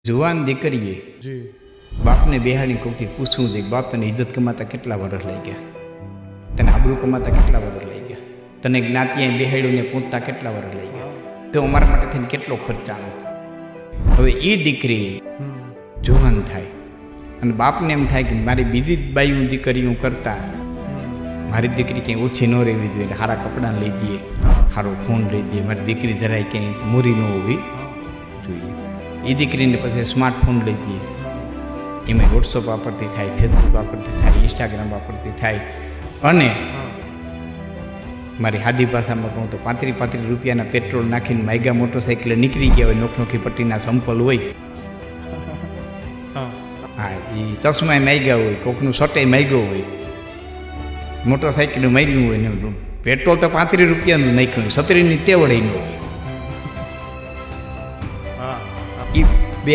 જુવાન દીકરીએ જી બાપને બેહાડીને કોઈથી પૂછવું છે કે બાપ તને ઇજ્જત કમાતા કેટલા વર્ષ લઈ ગયા, તને આબરૂ કમાતા કેટલા વર્ષ લઈ ગયા, તને જ્ઞાતિએ બેહાડીને પહોંચતા કેટલા વર્ષ લઈ ગયા, તો અમારા માટે થઈને કેટલો ખર્ચાનો. હવે એ દીકરી જુવાન થાય અને બાપને એમ થાય કે મારી બીજી જ બાયું દીકરીઓ કરતાં મારી દીકરી કંઈ ઓછી ન રહેવી જોઈએ, સારા કપડાં લઈ દઈએ, સારો ફોન લઈ દઈએ, મારી દીકરી જરાય ક્યાંય મૂરી ન હોવી જોઈએ. એ દીકરીને પછી સ્માર્ટફોન લઈ દઈએ, એમાં વોટ્સઅપ વાપરતી થાય, ફેસબુક વાપરતી થાય, ઇન્સ્ટાગ્રામ વાપરતી થાય, અને મારી સાદી ભાષામાં કહું તો 35 રૂપિયાના પેટ્રોલ નાખીને માયગા મોટરસાઇકલ નીકળી ગયા હોય, નોખી પટ્ટીના સંપલ હોય, હા એ ચશ્માએ માગ્યા હોય, કોકનું શર્ટે માગ્યો હોય, મોટરસાઇકલ માગ્યું હોય ને પેટ્રોલ તો 35 રૂપિયાનું નાખ્યું, 17ની તેવડે ન હોય. એ બે